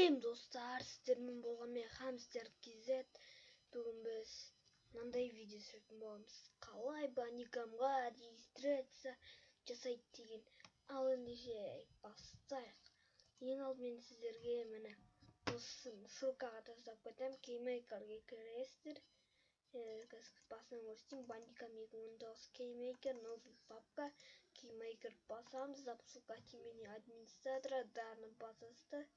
Салем достар, сіздермен болған мен Hamster KZ. Бүгін біз мынандай видео түсіретін боламыз. Қалай Bandicamға регистрация жасайды деген. Ал ендеше бастайық. Ең алдымен сіздерге міне осы ссылкаға тастап кетемін. KeyMaker'ге кіресіздер. Басынан көрсетейін. Bandicam 2019 KeyMaker, новый папка. KeyMaker басамыз. Запуск от имени администратора. Даны басасыздар.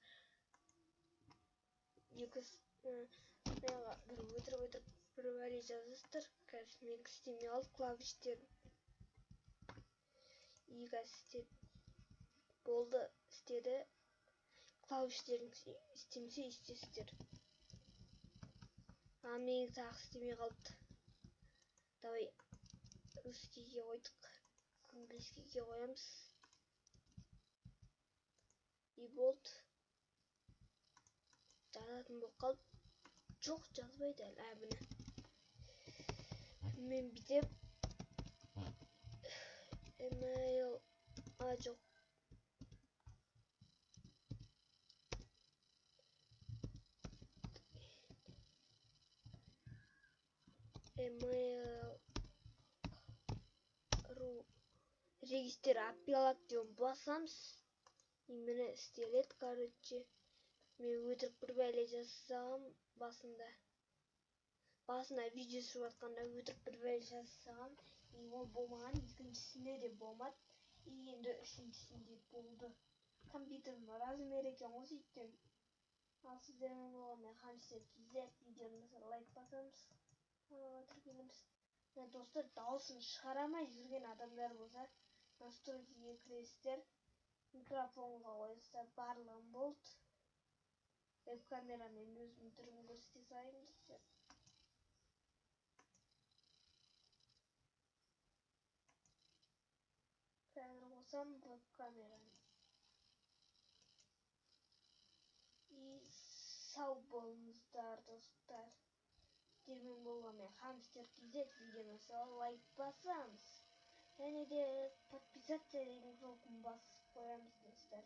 бір өтірік бір бәле жазасыздар. Қазір мен істемей алды клавиштерін. Қазір болды, істеді. Клавиштерін істемесе істесіздер. Мен тағы істемей қалды. Давай русскийге қойдық, английскийге қоямыз. И болды. Жазатын болып қалды. Жоқ, жазбайды әлі. Міне. Мен бүйтем. Email. Жоқ. Email. Регистр аппелат деп басамыз. Міне істеледі, короче. Мен өтірік бір бәле жазсам басында видео түсіріп жатқанда өтірік бір бәле жазсам, ол болмаған, екіншісінде де болмады. Енді үшіншісінде болды. Компьютердің размері екен ғой сөйтсем. Ал сіздермен болған мен Hamster KZ. Видеоны лайк басамыз. Тіркелеміз. Достар, дауысын шығарамай жүрген адамдар болса, настройкиге кіресіздер. Микрофонға қойсыздар, барлығын болды. Веб-камерамен өзімнің түрімді көрсете салайын дейсіздер. Қазір қосам веб-камераны. И сау болыңыздар, достар. Сіздермен болған мен Hamster KZ. Видеоны лайк басамыз. Және де подписаться деген кнопканы басып қоямыз, достар.